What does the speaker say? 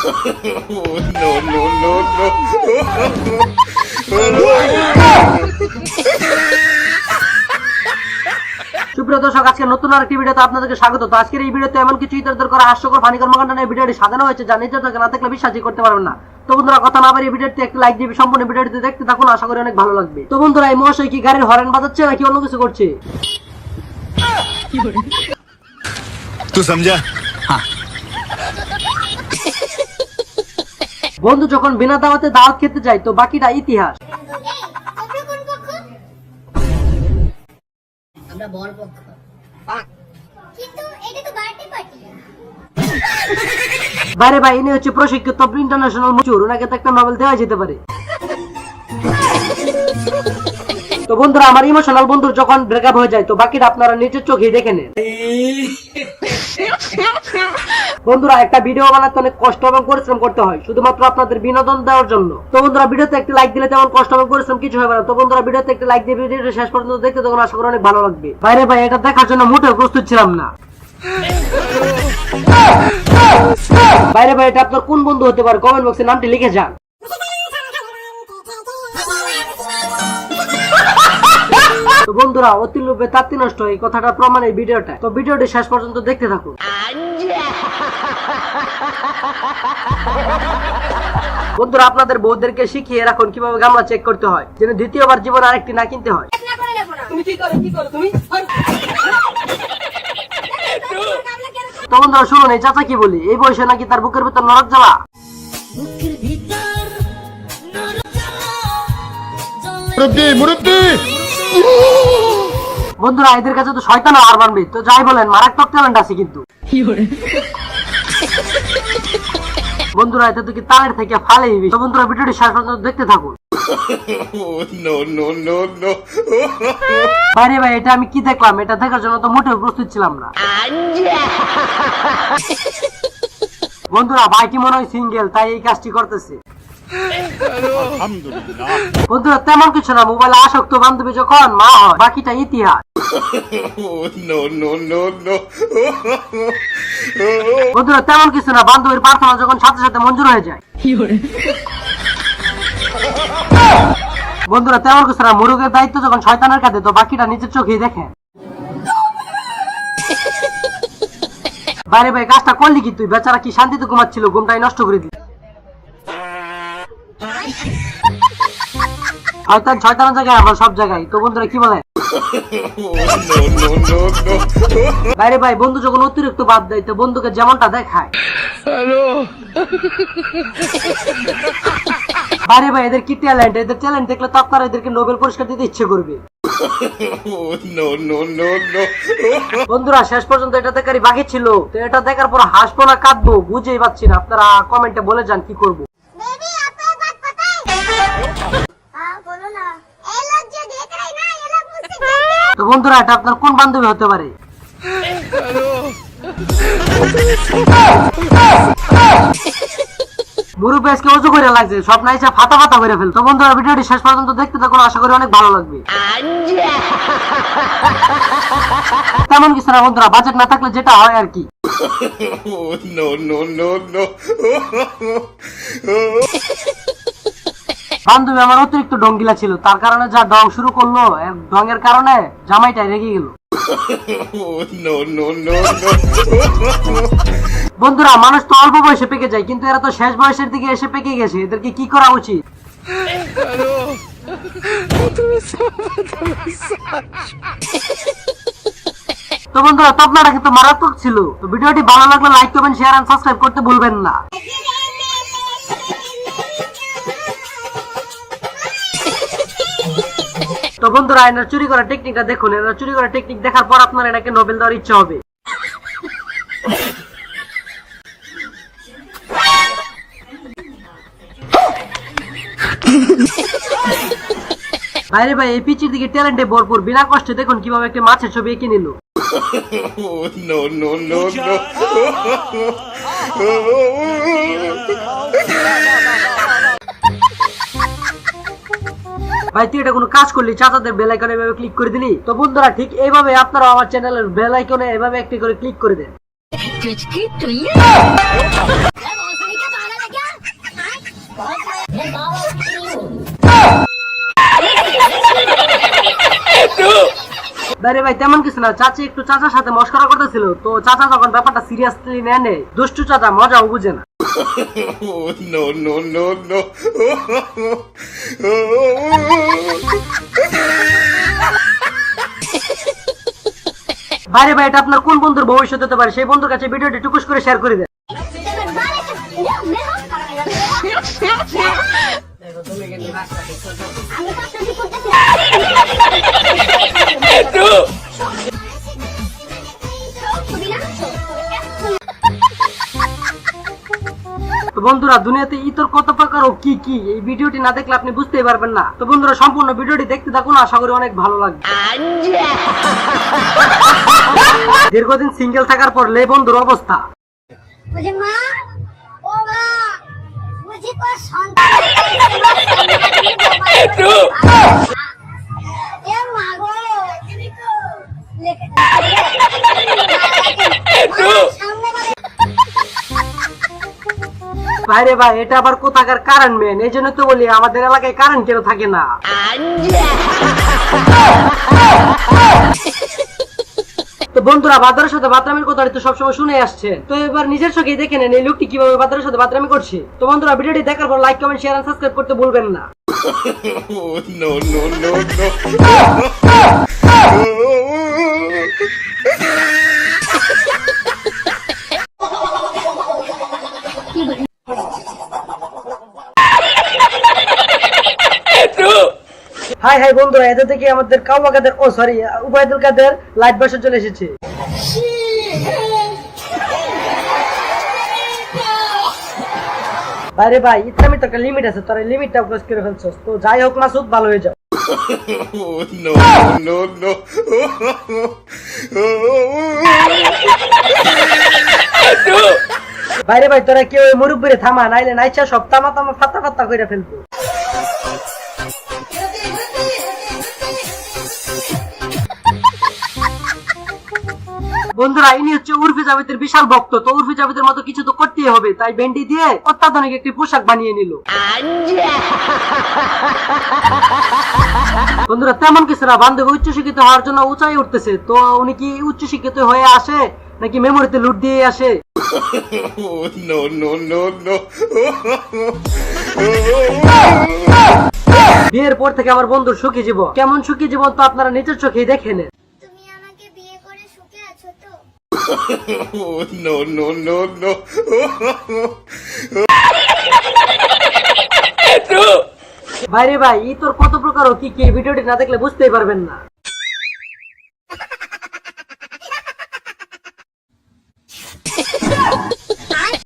সুপ্রিয় দর্শক, আজকে নতুন আরেকটি ভিডিওতে আপনাদেরকে স্বাগত। তো আজকের এই ভিডিওতে এমন কিছু ইতরতর করা হাস্যকর ফানি কর্মকাণ্ড নিয়ে ভিডিওটি সাজানো হয়েছে যা নিজে থেকে না দেখলে বিশ্বাসই করতে পারবেন না। তো বন্ধুরা, কথা না বাড়িয়ে ভিডিওটি একটি লাইক দিয়ে সম্পূর্ণ ভিডিওটি দেখতে থাকুন, আশা করি অনেক ভালো লাগবে। তো বন্ধুরা, এই মহাশয় কি গাড়ির হর্ন বাজাচ্ছে নাকি অন্য কিছু করছে? তুই সমঝা? বন্ধু যখন বিনা দাওয়াতে দাওয়াত খেতে যায় তো বাকিটা ইতিহাস। আমরা বর পক্ষ, কিন্তু এটা তো বার্থডে পার্টি। বাইরে ভাই, ইনি হচ্ছে প্রশিক্ষিত ইন্টারন্যাশনাল মজুর, ওনাকে তো একটা নোবেল দেওয়া যেতে পারে। তো বন্ধুরা, আমার ইমোশনাল বন্ধুর যখন ব্রেকআপ হয়ে যায় তো বাকিটা আপনারা নিজের চোখেই দেখে নেন। বন্ধুরা, একটা ভিডিও বানাতে অনেক কষ্ট এবং পরিশ্রম করতে হয় শুধুমাত্র আপনাদের বিনোদন দেওয়ার জন্য। তো বন্ধুরা, ভিডিওতে একটি লাইক দিলে তেমন কষ্ট এবং পরিশ্রম কিছু হবে না। তো বন্ধুরা, ভিডিওতে একটি লাইক দিয়ে ভিডিওটা শেষ পর্যন্ত দেখতে তখন আশা করি অনেক ভালো লাগবে। বাইরে ভাই, এটা দেখার জন্য মোটেও প্রস্তুত ছিলাম না। বাইরে ভাই, এটা আপনার কোন বন্ধু হতে পারে? কমেন্ট বক্সে নামটি লিখে যান। তো বন্ধুরা, অতি লোভে তাঁতি নষ্ট, এই কথাটা প্রমাণ এই ভিডিওটা। তো ভিডিওটি শেষ পর্যন্ত দেখতে থাকুন। বন্ধুরা, আপনাদের বউদেরকে শিখিয়ে রাখুন কিভাবে গামলা চেক করতে হয়, যেন দ্বিতীয়বার জীবন আরেকটি না কিনতে হয়। তো বন্ধুরা শুনুন, এই চাচা কি বলি, এই বয়সে নাকি তার বুকের ভিতর নরক জ্বালা। বন্ধুরা, এদের কাছে তো শয়তান আর মানবে, তো যাই বলেন মারাত্মক ট্যালেন্ট আছে কিন্তু। বন্ধুরা, এটা তো কি তালের থেকে ফালে। তো বন্ধুরা, ভিডিওটি শেষ পর্যন্ত দেখতে থাকুন। ভাই ভাই, এটা আমি কি দেখলাম? এটা দেখার জন্য তো মোটেও প্রস্তুত ছিলাম না। বন্ধুরা, ভাই কি মনে হয় সিঙ্গেল, তাই এই কাজটি করতেছে। বন্ধুরা, তেমন কিছু না, মোবাইলে আসক্ত বান্ধবী যখন মা হয় বাকিটা ইতিহাস। বন্ধুরা, তেমন কিছু না, বান্ধবীর প্রার্থনা যখন সাথে সাথে মঞ্জুর হয়ে যায়। বন্ধুরা, তেমন কিছু না, মুরগের দায়িত্ব যখন শয়তানের কাঁধে তো বাকিটা নিজের চোখেই দেখেন। বাইরে ভাই, কাজটা করলি কি তুই? বেচারা কি শান্তিতে ঘুমাচ্ছিল, ঘুমটাই নষ্ট করে দিল। শয়তান শয়তানের জায়গায় আবার সব জায়গায়। তো বন্ধুরা কি বলে? বাইরে ভাই, বন্ধু যখন অতিরিক্ত বাদ দেয় তো বন্ধুকে যেমনটা দেখায়। বাইরে ভাই, এদের কি ট্যালেন্ট! এদের ট্যালেন্ট দেখলে তো আপনারা এদেরকে নোবেল পুরস্কার দিতে ইচ্ছে করবে। বন্ধুরা, শেষ পর্যন্ত এটা দেখারই বাকি ছিল। তো এটা দেখার পর হাসবো না কাঁদবো বুঝেই পাচ্ছি না, আপনারা কমেন্টে বলে যান কি করবো। তো বন্ধুরা, এটা আপনার কোন বান্ধবী হতে পারে? মুরুব্বি আজকে অজু করে লাগছে, সব নাইচা ফাটা ফাটা করে ফেল। তো বন্ধুরা, ভিডিওটি শেষ পর্যন্ত দেখতে থাকুন, আশা করি অনেক ভালো লাগবে। তেমন কিছু না বন্ধুরা, বাজেট না থাকলে যেটা হয় আর কি। বান্ধবী আমার অতিরিক্ত ডঙ্গিলা ছিল, তার কারণে যা ডং শুরু করলো, ডঙের কারণে জামাইটাই রেগে গেল। বন্ধুরা, মানুষ তো অল্প বয়সে পেকে যায়, কিন্তু এরা তো শেষ বয়সের দিকে এসে পেকে গেছে। এদেরকে কি করা উচিত? তো বন্ধুরা, আপনারা কিন্তু মারাত্মক ছিল। তো ভিডিওটি ভালো লাগলে like comment share and subscribe করতে ভুলবেন না। তো বন্ধুরা, এনার চুরি করা টেকনিকটা দেখুন। এনার চুরি করা টেকনিক দেখার পর আপনার এনাকে নোবেল দেওয়ার ইচ্ছা হবে। বাইরে ভাই, এই পিচির দিকে ট্যালেন্টে ভরপুর, বিনা কষ্টে দেখুন কিভাবে একটা মাছের ছবি এঁকে নিল। ভাই, তুই এটা কোনো কাজ করলি? চাচাদের বেল আইকনে এভাবে ক্লিক করে দিলি? তো বন্ধুরা, ঠিক এইভাবে আপনারা আমার চ্যানেলের বেল আইকনে এভাবে একটি করে ক্লিক করে দেন। আরে ভাই তেমন কিছু না, চাচি একটু চাচার সাথে মস্করা করতেছিল, তো চাচা যখন ব্যাপারটা সিরিয়াসলি নেয় দুষ্টু চাচা মজাও বুঝে না। no, no, no, no. বাইরে ভাই এটা আপনার কোন বন্ধুর ভবিষ্যৎ হতে পারে, সেই বন্ধুর কাছে ভিডিওটি টুকুস করে শেয়ার করে দেন। তো বন্ধুরা দুনিয়াতে ইতর কত প্রকার ও কি কি এই ভিডিওটি না দেখলে আপনি বুঝতেই পারবেন না। তো বন্ধুরা সম্পূর্ণ ভিডিওটি দেখতে থাকুন, আশা করি অনেক ভালো লাগবে। দীর্ঘদিন সিঙ্গেল থাকার পর লে বন্ধুর অবস্থা। मुझे माँ ओ माँ मुझे कोई संतान ये माँ गो लेके বাইরে ভাই এটা আবার কোথাকার কারেন্ট ম্যান, এই জন্য তো বলি আমাদের এলাকায় কারেন্ট কেন থাকে না। তো বন্ধুরা বাদরের সাথে বাতরামির কথাটি তো সবসময় শুনে আসছে, তো এবার নিজের চোখেই দেখে নেন এই লোকটি কিভাবে বাদরের সাথে বাতরামি করছে। তো বন্ধুরা ভিডিওটি দেখার পর like comment share and subscribe করতে ভুলবেন না। no, no, no, no. Hi hi বন্ধুরা, এদের থেকে আমাদের কাউয়া কাদের ও sorry Obaidul Quader live version চলে এসেছে। আরে ভাই ইসলামের তো একটা লিমিট আছে, তোর লিমিটটা ক্রস করে ফেলছস। তো যাই হোক মাসুদ ভালো হয়ে যাও। no, no, no. বাইরে ভাই তোরা কেউ ওই মুরব্বিরে থামা, নাইলে নাইচা সব তামা তামা ফাতা ফাতা করে ফেলবো। বন্ধুরা ইনি হচ্ছে উর্ফি জাভেদের বিশাল ভক্ত, তো উর্ফি জাভেদের মতো কিছু তো করতেই হবে, তাই ভেন্ডি দিয়ে অত্যাধুনিক একটি পোশাক বানিয়ে নিল। বন্ধুরা তেমন কিছু না, বান্ধবী উচ্চ শিক্ষিত হওয়ার জন্য উঁচাই উঠতেছে, তো উনি কি উচ্চ শিক্ষিত হয়ে আসে নাকি মেমোরিতে লুট দিয়ে আসে? no, no, no, no. বিয়ের পর থেকে আমার বন্ধুর সুখী জীবন, কেমন সুখী জীবন তো আপনারা নিজের চোখেই দেখে নেন। তুমি আমাকে বিয়ে করে সুখে আছো তো? no, no, no, no. বাইরে ভাই ই তোর কত প্রকার ও কি কি ভিডিওটি না দেখলে বুঝতেই পারবেন না।